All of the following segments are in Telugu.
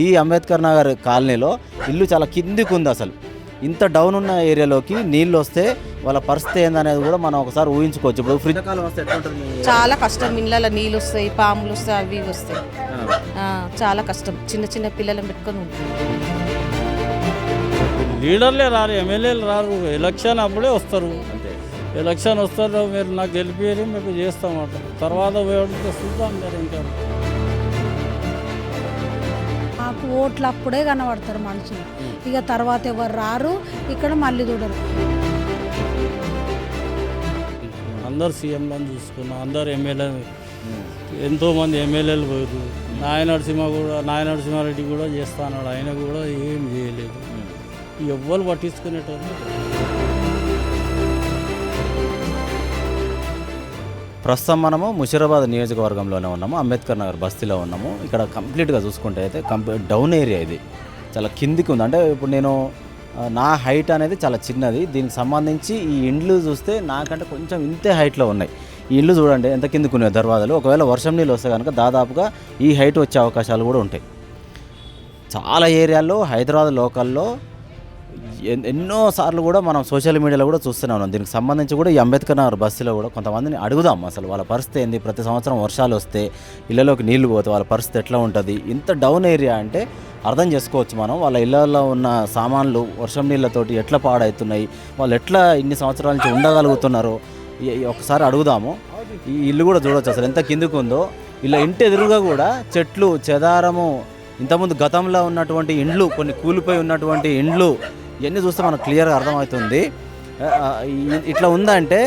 ఈ అంబేద్కర్ నగర్ కాలనీలో ఇల్లు చాలా కిందికి ఉంది. అసలు ఇంత డౌన్ ఉన్న ఏరియాలోకి నీళ్ళు వస్తే వాళ్ళ పరిస్థితి ఏందనేది కూడా మనం ఒకసారి ఊహించుకోవచ్చు. ఇప్పుడు ఫ్రిడ్జ్ కాలం వస్తే ఎట్లా ఉంటుంది? చాలా కష్టం. ఇళ్ళలో నీళ్ళు వస్తాయి, పాములు వస్తాయి, అవి ఇవి వస్తాయి. చాలా కష్టం. చిన్న చిన్న పిల్లలను పెట్టుకొని ఉంటుంది. లీడర్లే రారు, ఎమ్మెల్యేలు రారు. ఎలక్షన్ అప్పుడే వస్తారు. ఎలక్షన్ వస్తారు, మీరు నాకు గెలిపేరు, మీకు చేస్తామంట. తర్వాత పోయి చూద్దాం మీరు. ఇంకా మాకు ఓట్లు అప్పుడే కనబడతారు మనుషులు. ఇక తర్వాత ఎవరు రారు, ఇక్కడ మళ్ళీ చూడరు. అందరు సీఎంలను చూసుకున్నాం, అందరు ఎమ్మెల్యే, ఎంతోమంది ఎమ్మెల్యేలు పోయారు. నాయనరసింహారెడ్డి కూడా చేస్తా అన్నాడు, ఆయన కూడా ఏం చేయలేదు. ఎవ్వరు పట్టించుకునేటోళ్ళు. ప్రస్తుతం మనము ముషీరాబాద్ నియోజకవర్గంలోనే ఉన్నాము, అంబేద్కర్ నగర్ బస్తీలో ఉన్నాము. ఇక్కడ కంప్లీట్గా చూసుకుంటే అయితే డౌన్ ఏరియా, ఇది చాలా కిందికి ఉంది. అంటే ఇప్పుడు నేను నా హైట్ అనేది చాలా చిన్నది, దీనికి సంబంధించి ఈ ఇండ్లు చూస్తే నాకంటే కొంచెం ఇంతే హైట్లో ఉన్నాయి. ఈ ఇల్లు చూడండి ఎంత కిందికి ఉన్నాయి దర్వాజాలు. ఒకవేళ వర్షం నీళ్ళు వస్తే కనుక దాదాపుగా ఈ హైట్ వచ్చే అవకాశాలు కూడా ఉంటాయి. చాలా ఏరియాల్లో హైదరాబాద్ లోకల్లో ఎన్నోసార్లు కూడా మనం సోషల్ మీడియాలో కూడా చూస్తూనే ఉన్నాం. దీనికి సంబంధించి కూడా ఈ అంబేద్కర్ నగర్ బస్సులో కూడా కొంతమందిని అడుగుదాం, అసలు వాళ్ళ పరిస్థితి ఏంది, ప్రతి సంవత్సరం వర్షాలు వస్తే ఇళ్ళలోకి నీళ్లు పోతే వాళ్ళ పరిస్థితి ఎట్లా ఉంటుంది. ఇంత డౌన్ ఏరియా అంటే అర్థం చేసుకోవచ్చు మనం. వాళ్ళ ఇళ్ళల్లో ఉన్న సామాన్లు వర్షం నీళ్ళతోటి ఎట్లా పాడవుతున్నాయి, వాళ్ళు ఎట్లా ఇన్ని సంవత్సరాల నుంచి ఉండగలుగుతున్నారో ఒకసారి అడుగుదాము. ఈ ఇల్లు కూడా చూడవచ్చు అసలు ఎంత కిందికి ఉందో. ఇలా ఇంటి ఎదురుగా కూడా చెట్లు చెదారము, ఇంతకుముందు గతంలో ఉన్నటువంటి ఇండ్లు, కొన్ని కూలిపోయి ఉన్నటువంటి ఇండ్లు, ఇవన్నీ చూస్తే మనకు క్లియర్గా అర్థమవుతుంది. ఇట్లా ఉందంటే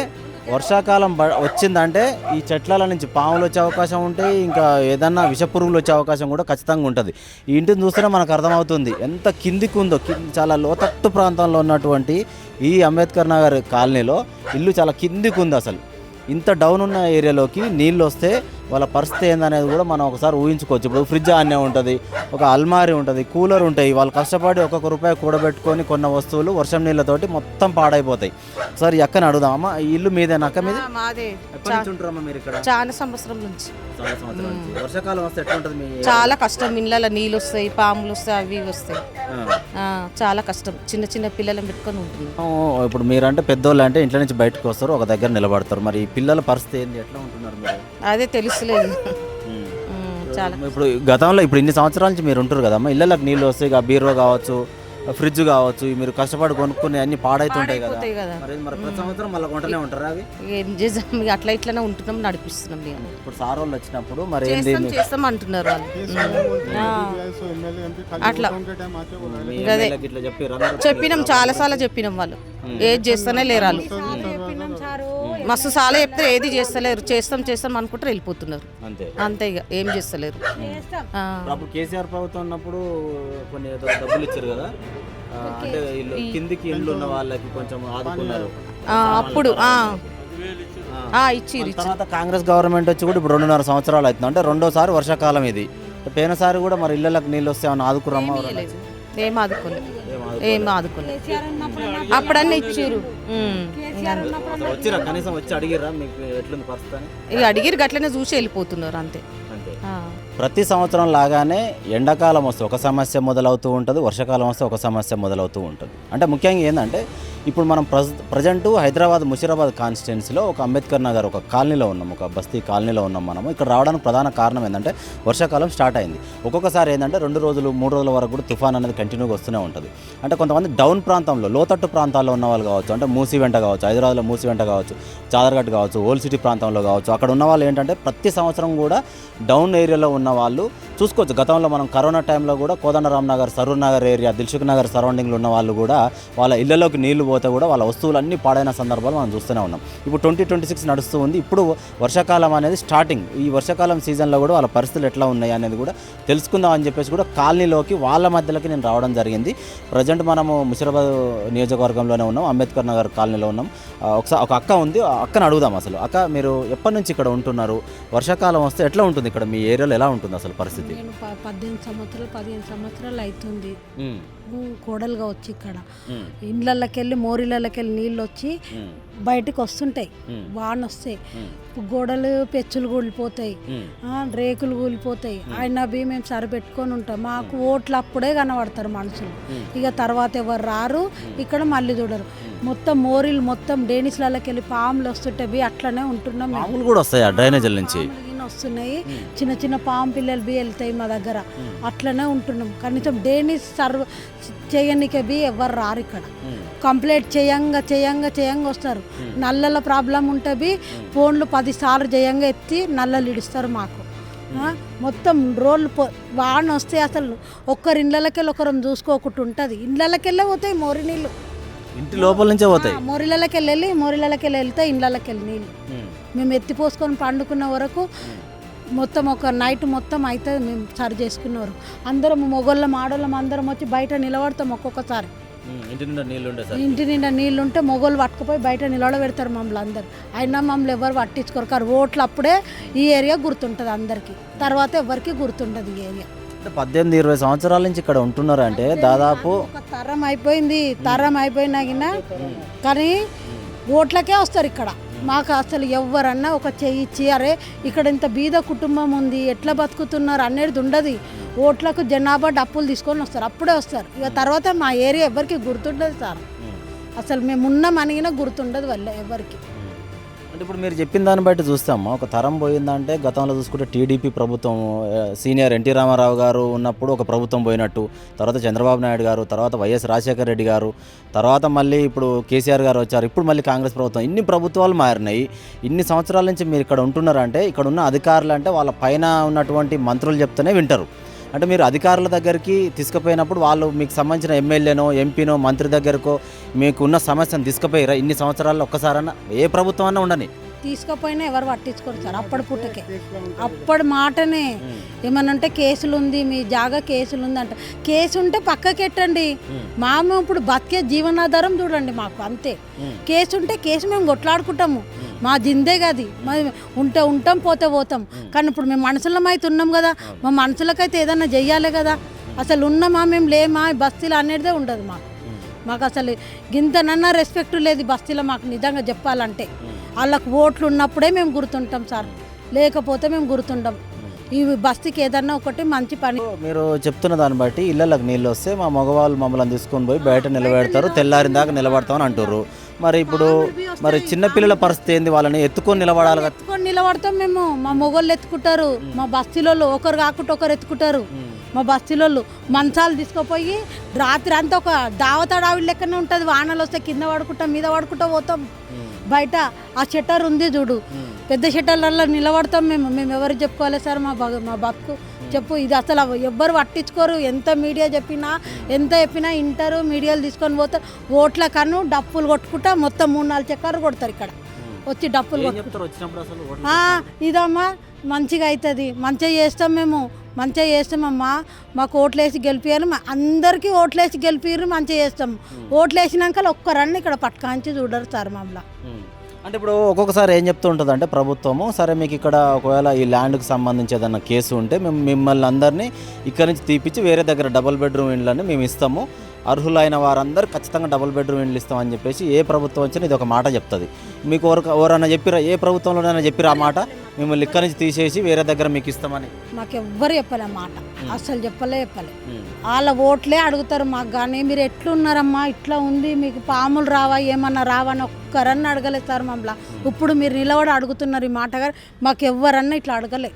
వర్షాకాలం వచ్చిందంటే ఈ చెట్ల నుంచి పాములు వచ్చే అవకాశం ఉంటాయి, ఇంకా ఏదన్నా విషపురుగులు వచ్చే అవకాశం కూడా ఖచ్చితంగా ఉంటుంది. ఈ ఇంటిని చూస్తేనే మనకు అర్థమవుతుంది ఎంత కిందికి ఉందో. చాలా లోతట్టు ప్రాంతంలో ఉన్నటువంటి ఈ అంబేద్కర్ నగర్ కాలనీలో ఇల్లు చాలా కిందికి ఉంది. అసలు ఇంత డౌన్ ఉన్న ఏరియాలోకి నీళ్ళు వస్తే వాళ్ళ పరిస్థితి ఏందనేది కూడా మనం ఒకసారి ఊహించుకోవచ్చు. ఇప్పుడు ఫ్రిడ్జ్ ఆనే ఉంటుంది, ఒక అల్మారీ ఉంటుంది, కూలర్ ఉంటాయి. వాళ్ళు కష్టపడి ఒక్కొక్క రూపాయి కూడబెట్టుకొని కొన్న వస్తువులు వర్షం నీళ్ళతోటి మొత్తం పాడైపోతాయి. ఒకసారి ఎక్కని అడుగుదామా, ఈ ఇల్లు మీదేనా? అక్క మీద చాలా సంవత్సరం నుంచి. వర్షాకాలం వస్తే ఎట్లా ఉంటుంది? చాలా కష్టం. ఇళ్ళలో నీళ్ళు వస్తాయి, పాములు వస్తాయి, అవి ఇవి వస్తాయి. చాలా కష్టం. చిన్న చిన్న పిల్లలను పెట్టుకొని ఉంటుంది. ఇప్పుడు మీరంటే పెద్దోళ్ళు అంటే ఇంట్లో నుంచి బయటకు వస్తారు, ఒక దగ్గర నిలబడతారు. మరి ఈ పిల్లల పరిస్థితి ఏంది, ఎట్లా ఉంటున్నారు మీరు? అదే తెలుసులేదు. చాలా ఇప్పుడు గతంలో ఇప్పుడు ఇన్ని సంవత్సరాల నుంచి మీరు ఉంటారు కదమ్మా, ఇళ్ళకి నీళ్ళు వస్తాయి, ఇక బీరో కావచ్చు, ఫ్రిడ్జ్ కావచ్చు, మీరు కష్టపడి కొనుక్కుని అన్ని పాడైతుంటాయి కదా. మరి ప్రతి సంవత్సరం మళ్ళీ కొంటనే ఉంటారా అవి? ఏం చేద్దాం, అట్లా ఇట్లానే ఉంటున్నాం, నడిపిస్తున్నాం. మేము ఇప్పుడు సార్ వాళ్ళు వచ్చినప్పుడు మరి చేస్తాం అంటున్నారు వాళ్ళు. అట్లా అదే చెప్పినాం, చాలా సార్లు చెప్పినాం. వాళ్ళు ఏది చేస్తానే లేరు. వాళ్ళు మస్తు సార్లు చెప్తే ఏది చేస్తలేరు. చేస్తాం అనుకుంటారు, వెళ్ళిపోతున్నారు అంతే. ఇక ఏం చేస్తలేరు. అప్పుడు కేసీఆర్ ప్రభుత్వం ఉన్నప్పుడు కొన్ని డబ్బులు ఇచ్చారు కదా, అంటే కిందికి ఇల్లు ఉన్న వాళ్ళకి కొంచెం ఆదుకున్నారు అప్పుడు. ఇచ్చి తర్వాత కాంగ్రెస్ గవర్నమెంట్ వచ్చి కూడా ఇప్పుడు 2.5 సంవత్సరాలు అవుతుంది. అంటే రెండోసారి వర్షాకాలం ఇది. పోయినసారి కూడా మరి ఇళ్ళకి నీళ్ళు వస్తే ఏమన్నా ఆదుకురమ్మా? ఏం ఆదుకోలేదు. అప్పుడన్నీ ఇచ్చారు. వచ్చిరా కనీసం వచ్చి అడిగిరా మీకు ఎట్లుంది పరిస్థితి? ఇక అడిగిరు, గట్లనే చూసి వెళ్ళిపోతున్నారు అంతే. ప్రతి సంవత్సరం లాగానే ఎండాకాలం వస్తే ఒక సమస్య మొదలవుతూ ఉంటుంది, వర్షాకాలం వస్తే ఒక సమస్య మొదలవుతూ ఉంటుంది. అంటే ముఖ్యంగా ఏంటంటే ఇప్పుడు మనం ప్రజెంటు హైదరాబాద్ ముషీరాబాద్ కాన్స్టిట్యున్సీలో ఒక అంబేద్కర్ నగర్ ఒక కాలనీలో ఉన్నాం, ఒక బస్తీ కాలనీలో ఉన్నాం మనము. ఇక్కడ రావడానికి ప్రధాన కారణం ఏంటంటే వర్షాకాలం స్టార్ట్ అయింది. ఒక్కొక్కసారి ఏంటంటే 2 రోజులు 3 రోజుల వరకు కూడా తుఫాన్ అనేది కంటిన్యూగా వస్తూనే ఉంటుంది. అంటే కొంతమంది డౌన్ ప్రాంతంలో, లోతట్టు ప్రాంతాల్లో ఉన్న వాళ్ళు కావచ్చు, అంటే మూసి వెంట కావచ్చు, హైదరాబాద్లో మూసి వెంట కావచ్చు, చాదర్ఘట్ కావచ్చు, ఓల్డ్ సిటీ ప్రాంతంలో కావచ్చు, అక్కడ ఉన్న వాళ్ళు ఏంటంటే ప్రతి సంవత్సరం కూడా డౌన్ ఏరియాలో ఉన్న వాళ్ళు చూసుకోవచ్చు. గతంలో మనం కరోనా టైంలో కూడా కోదండరామ్ నగర్, సరూర్ నగర్ ఏరియా, దిల్సుఖ్ నగర్ సరౌండింగ్లో ఉన్న వాళ్ళు కూడా వాళ్ళ ఇళ్లలోకి నీళ్లు పోతే కూడా వాళ్ళ వస్తువులు అన్నీ పాడైన సందర్భాలు మనం చూస్తూనే ఉన్నాం. ఇప్పుడు 2026 నడుస్తూ ఉంది. ఇప్పుడు వర్షాకాలం అనేది స్టార్టింగ్. ఈ వర్షాకాలం సీజన్లో కూడా వాళ్ళ పరిస్థితులు ఎట్లా ఉన్నాయి అనేది కూడా తెలుసుకుందాం అని చెప్పేసి కూడా కాలనీలోకి వాళ్ళ మధ్యలోకి నేను రావడం జరిగింది. ప్రజెంట్ మనము ముషీరాబాద్ నియోజకవర్గంలోనే ఉన్నాం, అంబేద్కర్ నగర్ కాలనీలో ఉన్నాం. ఒకసారి ఒక అక్క ఉంది, అక్కను అడుగుదాం. అసలు అక్క, మీరు ఎప్పటి నుంచి ఇక్కడ ఉంటున్నారు? వర్షాకాలం వస్తే ఎట్లా ఉంటుంది ఇక్కడ మీ ఏరియాలో, ఎలా ఉంటుంది అసలు పరిస్థితి? 15 సంవత్సరాలు అవుతుంది కోడలుగా వచ్చి ఇక్కడ ఇండ్లకి వెళ్ళి మోరీలకి వెళ్ళి నీళ్ళు వచ్చి బయటకు వస్తుంటాయి, వాన వస్తాయి, గోడలు పెచ్చులు కూలిపోతాయి, రేకులు కూలిపోతాయి. ఆయన అవి మేము సరిపెట్టుకొని ఉంటాం. మాకు ఓట్లు అప్పుడే కనబడతారు మనుషులు, ఇక తర్వాత ఎవరు రారు, ఇక్కడ మళ్ళీ చూడరు. మొత్తం మోరీలు మొత్తం డేనిస్లకి వెళ్ళి పాములు వస్తుంటాయి, అట్లనే ఉంటున్నాం. పాములు కూడా వస్తాయి డ్రైనేజీల నుంచి వస్తున్నాయి, చిన్న చిన్న పాము పిల్లలు బి వెళ్తాయి మా దగ్గర, అట్లనే ఉంటున్నాం. కనీసం డేనిస్ సర్వ్ చేయనికే బి ఎవరు రారు ఇక్కడ. కంప్లైంట్ చేయంగా వస్తారు. నల్లల ప్రాబ్లం ఉంటే బి ఫోన్లు 10 సార్లు చేయంగా ఎత్తి నల్లలు ఇడుస్తారు మాకు. మొత్తం రోడ్లు వాన వస్తే అసలు ఒక్కరి ఇళ్ళకెళ్ళి ఒకరం చూసుకోకుండా ఉంటుంది. ఇళ్ళకెళ్ళే పోతాయి మోరి నీళ్ళు, ఇంటి లోపల నుంచే పోతాయి. మోరిళ్ళకెళ్ళి వెళ్తే ఇళ్ళకెళ్ళి నీళ్ళు మేము ఎత్తిపోసుకొని పండుకున్న వరకు మొత్తం ఒక నైట్ మొత్తం అయితే మేము సరి చేసుకున్న వరకు అందరం మొగోళ్ళం ఆడోళ్ళం అందరం వచ్చి బయట నిలబడతాం. ఒక్కొక్కసారి ఇంటి నిండా నీళ్ళు ఉంటే మొగోళ్ళు పట్టుకుపోయి బయట నిలబెడతారు మమ్మల్ని అందరు. అయినా మమ్మల్ని ఎవరు పట్టించుకోరు. కానీ ఓట్లు అప్పుడే ఈ ఏరియా గుర్తుంటుంది అందరికీ, తర్వాత ఎవరికి గుర్తుండదు ఈ ఏరియా. 18-20 సంవత్సరాల నుంచి ఇక్కడ ఉంటున్నారు అంటే దాదాపు ఒక తరం అయిపోయింది. తరం అయిపోయినా కానీ ఓట్లకే వస్తారు ఇక్కడ. మాకు అసలు ఎవరన్నా ఒక చెయ్యి ఇచ్చి అరే ఇక్కడ ఇంత బీద కుటుంబం ఉంది ఎట్లా బతుకుతున్నారు అనేది ఉండదు. ఓట్లకు జనాభా డప్పులు తీసుకొని వస్తారు, అప్పుడే వస్తారు. ఇక తర్వాత మా ఏరియా ఎవరికి గుర్తుండదు సార్. అసలు మేము ఉన్నాం అనిగినా గుర్తుండదు వల్ల ఎవరికి. అంటే ఇప్పుడు మీరు చెప్పిన దాన్ని బట్టి చూస్తామా, ఒక తరం పోయిందంటే గతంలో చూసుకుంటే టీడీపీ ప్రభుత్వం సీనియర్ ఎన్టీ రామారావు గారు ఉన్నప్పుడు ఒక ప్రభుత్వం పోయినట్టు, తర్వాత చంద్రబాబు నాయుడు గారు, తర్వాత వైఎస్ రాజశేఖర రెడ్డి గారు, తర్వాత మళ్ళీ ఇప్పుడు కేసీఆర్ గారు వచ్చారు, ఇప్పుడు మళ్ళీ కాంగ్రెస్ ప్రభుత్వం. ఇన్ని ప్రభుత్వాలు మారినాయి. ఇన్ని సంవత్సరాల నుంచి మీరు ఇక్కడ ఉంటున్నారంటే ఇక్కడ ఉన్న అధికారులు అంటే వాళ్ళ పైన ఉన్నటువంటి మంత్రులు చెప్తేనే వింటారు. అంటే మీరు అధికారుల దగ్గరికి తీసుకుపోయినప్పుడు వాళ్ళు మీకు సంబంధించిన ఎమ్మెల్యేనో ఎంపీనో మంత్రి దగ్గరకో మీకు ఉన్న సమస్యను తీసుకుపోయారా? ఇన్ని సంవత్సరాల్లో ఒక్కసారన్నా ఏ ప్రభుత్వం అన్నా ఉండని తీసుకుపోయినా ఎవరు పట్టించుకోరు సార్. అప్పటి పుట్టకే అప్పటి మాటనే ఏమనంటే కేసులు ఉంది, మీ జాగా కేసులు ఉంది అంట. కేసు ఉంటే పక్కకెట్టండి, మేము ఇప్పుడు బతికే జీవనాధారం చూడండి మాకు అంతే. కేసు ఉంటే కేసు మేము కొట్లాడుకుంటాము, మా జిందే గది, ఉంటే ఉంటాం పోతే పోతాం. కానీ ఇప్పుడు మేము మనుషులం అయితే ఉన్నాం కదా, మా మనుషులకైతే ఏదన్నా చెయ్యాలి కదా. అసలు ఉన్నామా మేము లేమా బస్తీలు అనేదే ఉండదు మాకు అసలు గింతనన్నా రెస్పెక్ట్ లేదు బస్తీలో మాకు నిజంగా చెప్పాలంటే. వాళ్ళకు ఓట్లు ఉన్నప్పుడే మేము గుర్తుంటాం సార్, లేకపోతే మేము గుర్తుంటాం. ఈ బస్తీకి ఏదన్నా ఒకటి మంచి పని. మీరు చెప్తున్న దాన్ని బట్టి ఇళ్ళకి నీళ్ళు వస్తే మా మగవాళ్ళు మమ్మల్ని తీసుకొని పోయి బయట నిలబెడతారు, తెల్లారిన దాకా నిలబడతామని అంటారు. మరి ఇప్పుడు మరి చిన్నపిల్లల పరిస్థితి ఏంది? వాళ్ళని ఎత్తుకొని నిలబడాలి కదా. ఎత్తుకొని నిలబడతాం మేము, మా మొగోళ్ళు ఎత్తుకుంటారు, మా బస్తీలోళ్ళు ఒకరు కాకుండా ఒకరు ఎత్తుకుంటారు. మా బస్తీలోళ్ళు మంచాలు తీసుకుపోయి రాత్రి అంతా ఒక దావతాడావిడి లెక్కనే ఉంటుంది. వానలు వస్తే కింద పడుకుంటాం, మీద పడుకుంటూ పోతాం. బయట ఆ షట్టర్ ఉంది చూడు, పెద్ద షట్టర్లలో నిలబడతాం మేము ఎవరికి చెప్పుకోవాలి సార్ మా బతుకు చెప్పు. ఇది అసలు ఎవ్వరు పట్టించుకోరు. ఎంత మీడియా చెప్పినా ఇంటారు, మీడియాలు తీసుకొని పోతారు. ఓట్ల కన్ను డప్పులు కొట్టుకుంటా మొత్తం 3-4 చక్కర్లు కొడతారు ఇక్కడ వచ్చి డప్పులు కొట్టుకుంటారు. ఇదమ్మా మంచిగా అవుతుంది, మంచిగా చేస్తాం మేము, మంచిగా చేస్తామమ్మా, మాకు ఓట్లేసి గెలిపియాలి, అందరికీ ఓట్లేసి గెలిపిరు, మంచిగా చేస్తాం. ఓట్లు వేసినాక ఒక్కరన్నీ ఇక్కడ పట్టుకాంచి చూడరు సార్ మమ్మల్ని. అంటే ఇప్పుడు ఒక్కొక్కసారి ఏం చెప్తూ ఉంటుంది అంటే ప్రభుత్వము, సరే మీకు ఇక్కడ ఒకవేళ ఈ ల్యాండ్కి సంబంధించి ఏదన్నా కేసు ఉంటే మేము మిమ్మల్ని అందరినీ ఇక్కడ నుంచి తీపిచ్చి వేరే దగ్గర డబుల్ బెడ్రూమ్ ఇండ్లని మేము ఇస్తాము, అర్హులైన వారందరూ ఖచ్చితంగా డబుల్ బెడ్రూమ్ ఇండ్లు ఇస్తామని చెప్పేసి ఏ ప్రభుత్వం వచ్చినా ఇది ఒక మాట చెప్తుంది. మీకు ఎవరన్నా చెప్పిరా? ఏ ప్రభుత్వంలోనైనా చెప్పిరా ఆ మాట? మిమ్మల్ని ఇక్కడ నుంచి తీసేసి వేరే దగ్గర మీకు ఇస్తామని మాకు ఎవ్వరు చెప్పలే మాట, అసలు చెప్పలే. వాళ్ళ ఓట్లే అడుగుతారు మాకు. కానీ మీరు ఎట్లున్నారమ్మా, ఇట్లా ఉంది, మీకు పాములు రావా, ఏమన్నా రావా అని ఒక్కరన్నా అడగలేదు సార్ మమ్మల్ని. ఇప్పుడు మీరు నిలబడి అడుగుతున్నారు ఈ మాట, కానీ మాకు ఎవ్వరన్నా ఇట్లా అడగలే.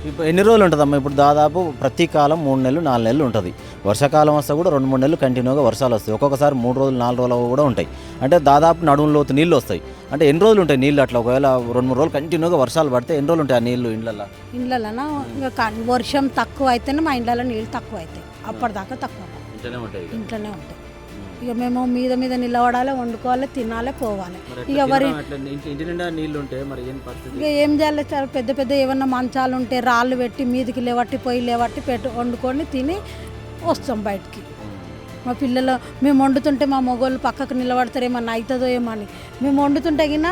ఇప్పుడు ఎన్ని రోజులు ఉంటుందమ్మా? ఇప్పుడు దాదాపు ప్రతి కాలం 3 నెలలు 4 నెలలు ఉంటుంది. వర్షాకాలం వస్తే కూడా 2-3 నెలలు కంటిన్యూగా వర్షాలు వస్తాయి. ఒక్కొక్కసారి 3 రోజులు 4 రోజులు కూడా ఉంటాయి. అంటే దాదాపు నడుము లోతు నీళ్ళు వస్తాయి. అంటే ఎన్ని రోజులు ఉంటాయి నీళ్ళు? అట్లా ఒకవేళ 2-3 రోజులు కంటిన్యూగా వర్షాలు పడితే ఎన్ని రోజులు ఉంటాయి ఆ నీళ్ళు ఇండ్లలో? ఇంకా వర్షం తక్కువ అయితేనే మా ఇండ్లలో నీళ్ళు తక్కువ అవుతాయి, అప్పటిదాకా తక్కువ ఇంట్లోనే ఉంటాయి. ఇక మేము మీద నిలబడాలి, వండుకోవాలి, తినాలి, పోవాలి. ఇక ఇక ఏం చేయాలి సార్? పెద్ద ఏమన్నా మంచాలు ఉంటే రాళ్ళు పెట్టి మీదికి లేవట్టి పొయ్యి లేవట్టి వండుకొని తిని వస్తాం బయటికి. మా పిల్లలు మేము వండుతుంటే మా మొగోళ్ళు పక్కకు నిలబడతారు, ఏమన్నా అవుతుందో ఏమో అని. మేము వండుతుంటే గిన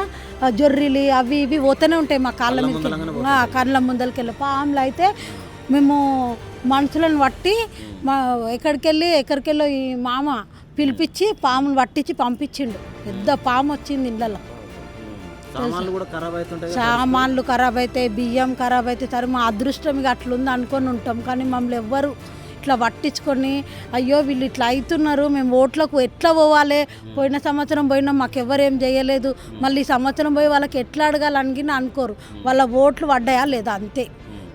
జొర్రీలు అవి ఇవి పోతూనే ఉంటాయి మా కళ్ళ ముందలకెళ్ళి. పాములు అయితే మేము మనుషులను బట్టి మా ఎక్కడికెళ్ళో ఈ మామ పిలిపించి పామును పట్టించి పంపించిండు. పెద్ద పాము వచ్చింది ఇళ్ళలో. సామాన్లు కూడా ఖరాబ్ అవుతుంటాయి. సామాన్లు ఖరాబ్ అవుతాయి, బియ్యం ఖరాబ్ అవుతాయి. సరే మా అదృష్టం ఇక అట్లుంది అనుకొని ఉంటాం, కానీ మమ్మల్ని ఎవ్వరు ఇట్లా పట్టించుకొని అయ్యో వీళ్ళు ఇట్లా అవుతున్నారు, మేము ఓట్లకు ఎట్లా పోవాలి, పోయిన సంవత్సరం పోయినాం మాకు ఎవరేం చేయలేదు, మళ్ళీ ఈ సంవత్సరం పోయి వాళ్ళకి ఎట్లా అడగాలని అనుకోరు. వాళ్ళ ఓట్లు పడ్డాయా లేదా అంతే.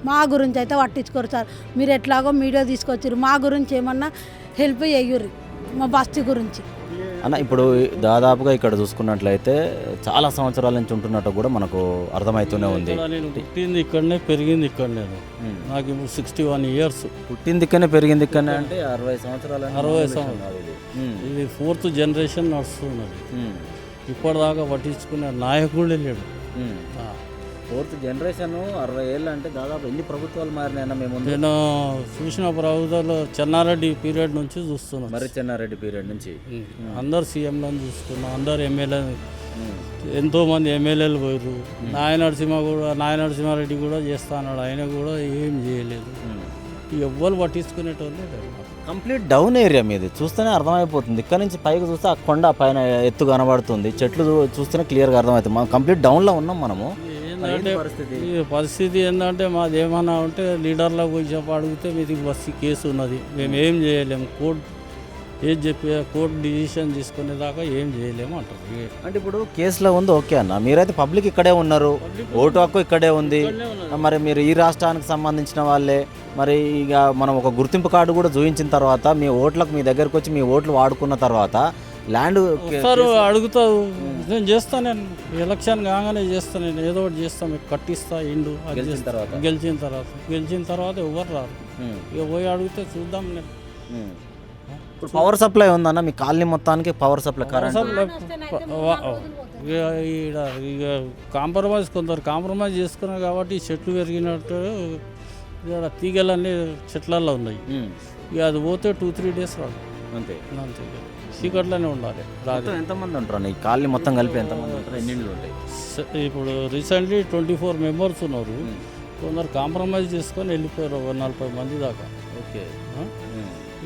మా గురించి అయితే పట్టించుకోరు సార్. మీరు ఎట్లాగో మీడియా తీసుకొచ్చారు, మా గురించి ఏమన్నా హెల్ప్ చేయుర్రి, మా బస్తీ గురించి. అన్న ఇప్పుడు దాదాపుగా ఇక్కడ చూసుకున్నట్లయితే చాలా సంవత్సరాల నుంచి ఉంటున్నట్టు కూడా మనకు అర్థమవుతూనే ఉంది. నేను పుట్టింది ఇక్కడనే, పెరిగింది ఇక్కడనే. నాకు ఇప్పుడు 61 years. పుట్టింది ఇక్కడనే పెరిగింది ఇక్కడనే అంటే 60 సంవత్సరాలు. 60 సంవత్సరాలు. ఇది 4th generation నడుస్తున్నది. ఇప్పటిదాకా పట్టించుకునే నాయకుడే లేడు. 4th generation 60 ఏళ్ళు అంటే దాదాపు ఎన్ని ప్రభుత్వాలు మారినాయన్నా? మేము నేను చూసిన ప్రభుత్వాలు చెన్నారెడ్డి పీరియడ్ నుంచి చూస్తున్నాను. మరి చెన్నారెడ్డి పీరియడ్ నుంచి అందరు సీఎంలను చూసుకున్నాం, అందరు ఎమ్మెల్యే, ఎంతోమంది ఎమ్మెల్యేలు పోయారు. నాయనరసింహారెడ్డి కూడా చేస్తా అన్నాడు, ఆయన కూడా ఏం చేయలేదు. ఎవ్వరు పట్టించుకునేటోళ్ళు కంప్లీట్ డౌన్ ఏరియా మీది చూస్తేనే అర్థమైపోతుంది. ఇక్కడ నుంచి పైకి చూస్తే ఆ కొండ పైన ఎత్తు కనబడుతుంది, చెట్లు చూస్తేనే క్లియర్గా అర్థమవుతుంది. మనం కంప్లీట్ డౌన్లో ఉన్నాం మనము. ఏంటంటే ఈ పరిస్థితి ఏంటంటే మాది ఏమన్నా ఉంటే లీడర్లకు పోయి చెప్పి అడిగితే మీది బస్సు కేసు ఉన్నది, మేము ఏం చేయలేము, కోర్టు డిసిషన్ తీసుకునేదాకా ఏం చేయలేము అంటారు. అంటే ఇప్పుడు కేసులో ఉంది ఓకే అన్న, మీరైతే పబ్లిక్ ఇక్కడే ఉన్నారు, ఓటు హక్కు ఇక్కడే ఉంది. మరి మీరు ఈ రాష్ట్రానికి సంబంధించిన వాళ్ళే, మరి ఇక మనం ఒక గుర్తింపు కార్డు కూడా చూపించిన తర్వాత మీ ఓట్లకు మీ దగ్గరకు వచ్చి మీ ఓట్లు వాడుకున్న తర్వాత ల్యాండ్ అడుగుతావు, నేను చేస్తాను, నేను ఎలక్షన్ కాగానే చేస్తాను, నేను ఏదో ఒకటి చేస్తాను, మీకు కట్టిస్తా ఇండు గెలిచిన తర్వాత ఎవరు రారు. ఇక పోయి అడిగితే చూద్దాం. నేను ఇప్పుడు పవర్ సప్లై ఉందన్న మీ కాలనీ మొత్తానికి? పవర్ సప్లై ఇక కొందరు కాంప్రమైజ్ చేసుకున్నారు కాబట్టి చెట్లు పెరిగినట్టు ఇక్కడ తీగలన్నీ చెట్లల్లో ఉన్నాయి. ఇక అది పోతే 2-3 days రాదు, అంతే. చీకట్లోనే ఉండాలి. ఎంతమంది ఉంటారు ఈ కాలనీ మొత్తం కలిపి? ఎంతమంది ఉంటారు? ఎన్ని ఇళ్ళు ఉంటాయి? ఇప్పుడు రీసెంట్లీ 24 members ఉన్నారు. కొందరు కాంప్రమైజ్ చేసుకొని వెళ్ళిపోయారు, 40 మంది దాకా. ఓకే.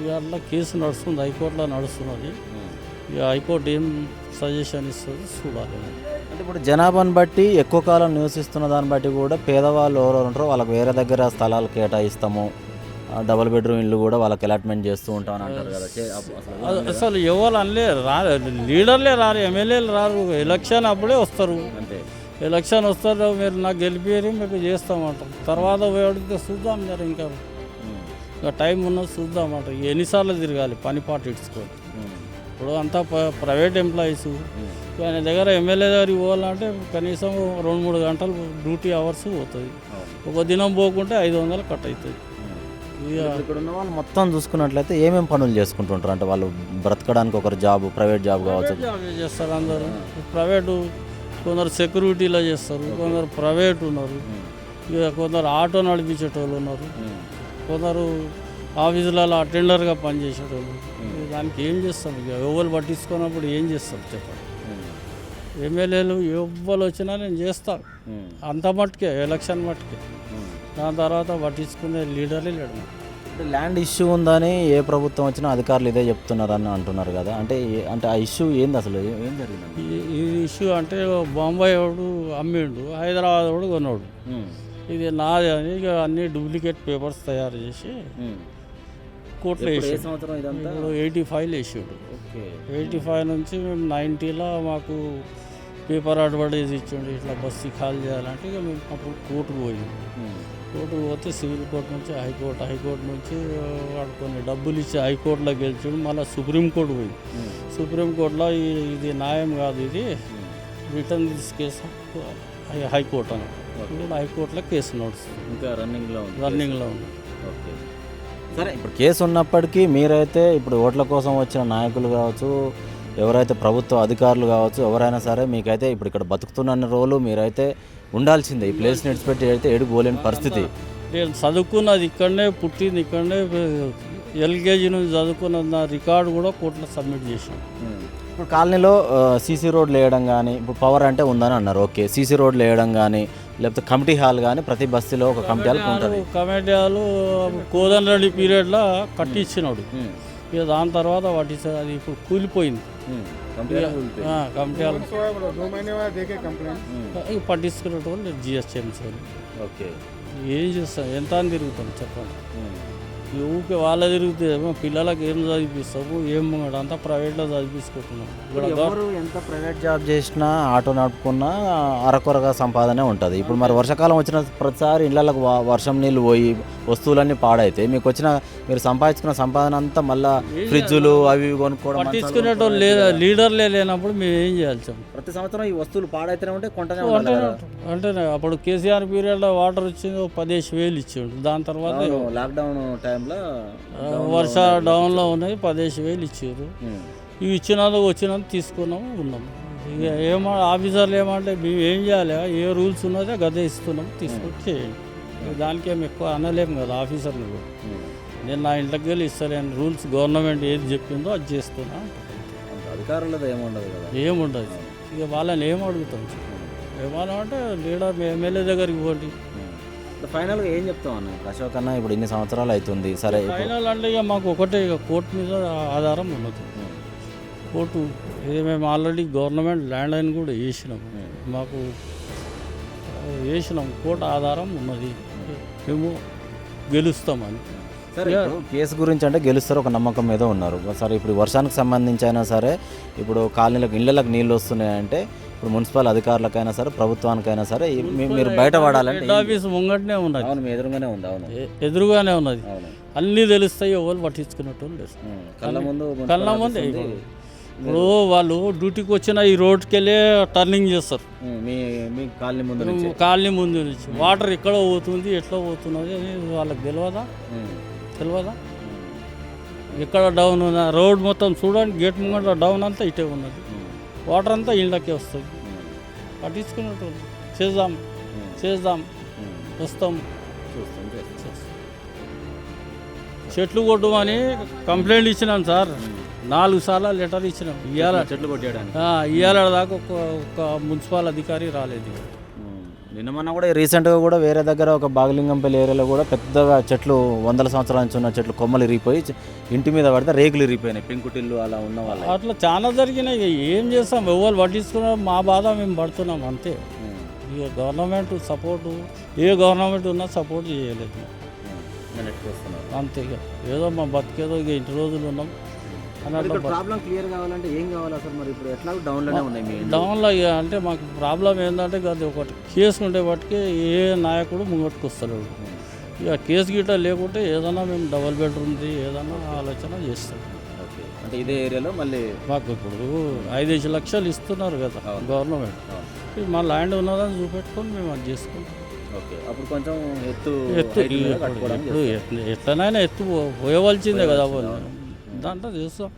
ఇవాళ కేసు నడుస్తుంది, హైకోర్టులో నడుస్తున్నది. ఇక హైకోర్టు ఏం సజెషన్ ఇస్తుంది చూడాలి. అంటే ఇప్పుడు జనాభాను బట్టి ఎక్కువ కాలం నివసిస్తున్న దాన్ని బట్టి కూడా పేదవాళ్ళు ఎవరెవరు ఉంటారో వాళ్ళకి వేరే దగ్గర స్థలాలు కేటాయిస్తాము, డబుల్ బెడ్రూమ్ ఇల్లు కూడా వాళ్ళకి అలాట్మెంట్ చేస్తూ ఉంటాం అని అంటారు కదా. అసలు ఎవరు అనలే లీడర్లే రారు, ఎమ్మెల్యేలు రారు. ఎలక్షన్ అప్పుడే వస్తారు, అంతే. ఎలక్షన్ వస్తారు, మీరు నాకు గెలిపేరి మీకు చేస్తామంటారు. తర్వాత అడిగితే చూద్దాం జర, ఇంకా టైం ఉన్నది చూద్దామంట. ఎన్నిసార్లు తిరగాలి పని పాటు ఇడ్చుకొని. ఇప్పుడు అంతా ప్రైవేట్ ఎంప్లాయీస్, ఆయన దగ్గర ఎమ్మెల్యే దగ్గరికి పోవాలంటే కనీసం 2-3 గంటలు డ్యూటీ అవర్స్ పోతుంది. ఒక దినం పోకుంటే 500 కట్ అవుతుంది. ఇక్కడ ఉన్న వాళ్ళు మొత్తం చూసుకున్నట్లయితే ఏమేమి పనులు చేసుకుంటుంటారు? అంటే వాళ్ళు బ్రతకడానికి ఒకరు జాబ్, ప్రైవేట్ జాబ్ కావచ్చు, చేస్తారు అందరూ. ప్రైవేటు కొందరు సెక్యూరిటీలో చేస్తారు, కొందరు ప్రైవేట్ ఉన్నారు, ఇక కొందరు ఆటో నడిపించేటోళ్ళు ఉన్నారు, కొందరు ఆఫీసులలో అటెండర్గా పనిచేసేటోళ్ళు. దానికి ఏం చేస్తాం? ఇక ఎవరు పట్టించుకున్నప్పుడు ఏం చేస్తాం చెప్పండి. ఎమ్మెల్యేలు ఎవ్వరు వచ్చినా నేను చేస్తాను, అంత మట్టుకే ఎలక్షన్ మట్టుకే. దాని తర్వాత పట్టించుకునే లీడర్లే లేడు. అంటే ల్యాండ్ ఇష్యూ ఉందని ఏ ప్రభుత్వం వచ్చినా అధికారులు ఇదే చెప్తున్నారని అంటున్నారు కదా. అంటే ఆ ఇష్యూ ఏంది అసలు, ఏం జరిగింది? ఈ ఇష్యూ అంటే బాంబాయి వాడు అమ్మిండు, హైదరాబాద్ వాడు కొన్నాడు. ఇది నాది అని ఇక అన్ని డూప్లికేట్ పేపర్స్ తయారు చేసి కోర్టులో వేసాడు. ఇప్పుడు 85లో వేసాడు. 85 నుంచి మేము 90లో మాకు పేపర్ అడ్వర్టైజ్ ఇచ్చిండు, ఇట్లా బస్సు ఖాళీ చేయాలంటే ఇక మేము అప్పుడు కోర్టుకు పోయింది. కోర్టుకు పోతే సివిల్ కోర్టు నుంచి హైకోర్టు నుంచి వాడు కొన్ని డబ్బులు ఇచ్చి హైకోర్టులో గెలిచాడు. మళ్ళీ సుప్రీంకోర్టు పోయింది. సుప్రీంకోర్టులో ఇది న్యాయం కాదు, ఇది రిటర్న్ దిస్ కేసు హైకోర్టు అని. ఇప్పుడు హైకోర్టులో కేసు నడుస్తుంది, ఇంకా రన్నింగ్లో ఉంది. ఓకే, సరే. ఇప్పుడు కేసు ఉన్నప్పటికీ మీరైతే ఇప్పుడు ఓట్ల కోసం వచ్చిన నాయకులు కావచ్చు, ఎవరైతే ప్రభుత్వ అధికారులు కావచ్చు, ఎవరైనా సరే మీకైతే ఇప్పుడు ఇక్కడ బతుకుతున్న రోజులు మీరైతే ఉండాల్సిందే. ఈ ప్లేస్ని విడిచిపెట్టి అయితే ఏడుకు పోలేని పరిస్థితి. నేను చదువుకున్నది ఇక్కడనే, పుట్టింది ఇక్కడనే, ఎల్కేజీ నుంచి చదువుకున్న నా రికార్డు కూడా కోర్టులో సబ్మిట్ చేశాను. ఇప్పుడు కాలనీలో సీసీ రోడ్లు వేయడం కానీ, ఇప్పుడు పవర్ అంటే ఉందని అన్నారు, ఓకే. సీసీ రోడ్లు వేయడం కానీ, లేకపోతే కమిటీ హాల్ కానీ, ప్రతి బస్తీలో ఒక కమిటీ హాల్ ఉంటుంది. కమిటీ హాల్ కోదండరెడ్డి పీరియడ్లో కట్టించినాడు. ఇక దాని తర్వాత వాటి అది ఇప్పుడు కూలిపోయింది కంపెనీ ఇక పట్టించుకునేట వాళ్ళు జిఎస్ఎంసీ వాళ్ళు ఓకే. ఏం చేస్తాం ఎంత అని తిరుగుతాం చెప్పండి. ఈ ఊరికే వాళ్ళ తిరిగితే పిల్లలకి ఏం చదివిస్తాము ఏం అంతా ప్రైవేట్లో చదివించుకుంటున్నాం. ఎవరు ఎంత ప్రైవేట్ జాబ్ చేసినా ఆటో నడుపుకున్నా అరకొరగా సంపాదనే ఉంటుంది. ఇప్పుడు మరి వర్షాకాలం వచ్చిన ప్రతిసారి ఇళ్ళకు వర్షం నీళ్ళు పోయి వస్తువులన్నీ పాడైతే మీకు వచ్చిన మీరు సంపాదించుకున్న సంపాదన అంతా మళ్ళీ ఫ్రిడ్జులు అవి కొనుక్కోవడం పట్టించుకునేటోళ్ళు లీడర్లే లేనప్పుడు మేము ఏం చేయాలి చెప్పండి. ప్రతి సంవత్సరం ఈ వస్తువులు పాడైతేనే ఉంటే కొంటనే అంటే అప్పుడు కేసీఆర్ పీరియడ్లో వాటర్ వచ్చింది 15,000 ఇచ్చిండు. దాని తర్వాత లాక్డౌన్ టైంలో వర్ష డౌన్లో ఉన్నాయి 15,000 ఇచ్చారు. ఇవి ఇచ్చినందుకు వచ్చినందుకు తీసుకున్నాము ఉన్నాము. ఇక ఆఫీసర్లు ఏమంటే మేము ఏం చేయాలి, ఏ రూల్స్ ఉన్నదో గదే ఇస్తున్నాం తీసుకొని చేయండి. దానికి ఏమి ఎక్కువ అనలేము కదా ఆఫీసర్లు కూడా. నేను నా ఇంట్లోకి వెళ్ళి ఇస్తలేను, రూల్స్ గవర్నమెంట్ ఏది చెప్పిందో అది చేస్తున్నా. అధికారులతో ఏముండదు కదా, ఏముండదు. ఇక వాళ్ళని ఏం అడుగుతాం, ఏమన్నా లీడర్ ఎమ్మెల్యే దగ్గరికి పోండి. ఫైనల్గా ఏం చెప్తాం అన్న అశోక్ అన్న? ఇప్పుడు ఇన్ని సంవత్సరాలు అవుతుంది సరే, ఫైనల్ అంటే ఇక మాకు ఒకటే ఇక కోర్టు మీద ఆధారం ఉన్నది. కోర్టు మేము ఆల్రెడీ గవర్నమెంట్ ల్యాండ్ అని కూడా వేసినాము, మాకు వేసినాం, కోర్టు ఆధారం ఉన్నది, మేము గెలుస్తామని. సరే ఇప్పుడు కేసు గురించి అంటే గెలుస్తారు ఒక నమ్మకం మీద ఉన్నారు. సరే ఇప్పుడు వర్షానికి సంబంధించి అయినా సరే ఇప్పుడు కాలనీలకు ఇళ్ళకి నీళ్ళు వస్తున్నాయంటే ఇప్పుడు మున్సిపల్ అధికారులకైనా సరే ప్రభుత్వానికైనా సరే మీరు బయట పడాలంటే ఆఫీస్ ముంగటనే ఉన్నది. అవును, మీ ఎదురుగానే ఉంది. అవును, ఎదురుగానే ఉన్నది. అన్నీ తెలుస్తాయి, ఎవరు పట్టించుకున్నట్టు లేదు. కళ్ళ ముందే ఇప్పుడు వాళ్ళు డ్యూటీకి వచ్చిన ఈ రోడ్కి వెళ్ళి టర్నింగ్ చేస్తారు. కాలనీ ముందు నుంచి వాటర్ ఎక్కడ పోతుంది ఎట్లా పోతున్నది అని వాళ్ళకి తెలియదా? ఎక్కడ డౌన్ ఉన్న రోడ్ మొత్తం చూడండి, గేట్ ముంగట డౌన్ అంతా ఇటే ఉన్నది, వాటర్ అంతా ఇళ్ళకే వస్తుంది. పట్టించుకున్నట్టు చేద్దాం వస్తాం. చెట్లు కొట్టమని కంప్లైంట్ ఇచ్చినాం సార్, 4 సార్లు లెటర్ ఇచ్చినాం. చెట్లు కొట్టేయడానికి ఇవాళ దాకా ఒక మున్సిపల్ అధికారి రాలేదు. నిన్న మొన్న కూడా రీసెంట్గా కూడా వేరే దగ్గర ఒక బాగలింగంపల్లి ఏరియాలో కూడా పెద్దగా చెట్లు 100 సంవత్సరాల నుంచి ఉన్న చెట్లు కొమ్మలు ఇరిగిపోయి ఇంటి మీద పడితే రేకులు ఇరిగిపోయినాయి, పెంకుటిల్లు అలా ఉన్న వాళ్ళు. అట్లా చాలా జరిగినాయి. ఏం చేస్తాం, ఎవరు పట్టించుకున్నాం, మా బాధ మేము పడుతున్నాం అంతే. ఇక గవర్నమెంట్ సపోర్టు, ఏ గవర్నమెంట్ ఉన్నా సపోర్ట్ చేయలేదు అంతే. ఇక ఏదో మా బతికేదో ఇక ఇంటి రోజులు ఉన్నాం అన్నట్లు. ప్రాబ్లం క్లియర్ కావాలంటే ఏం కావాలి అసలు? మరి ఇప్పుడు ఎట్లా డౌన్లోనే ఉన్నాయి. డౌన్లో అంటే మాకు ప్రాబ్లం ఏంటంటే అది ఒకటి కేసు ఉండే బట్టికి ఏ నాయకుడు ముంగట్టుకు వస్తలేడు. ఇక కేసు గిట్ట లేకుంటే ఏదైనా మేము డబుల్ బెడ్రూమ్ది ఏదైనా ఆలోచన చేస్తాం. అంటే ఇదే ఏరియాలో మళ్ళీ మాకు ఇప్పుడు 5 లక్షలు ఇస్తున్నారు కదా గవర్నమెంట్, మా ల్యాండ్ ఉన్నదని చూపెట్టుకొని మేము అది చేసుకుంటాం. అప్పుడు కొంచెం ఎత్తు ఎట్లనైనా ఎత్తు పోయవలసిందే కదా, దాంట్లో చేస్తాం.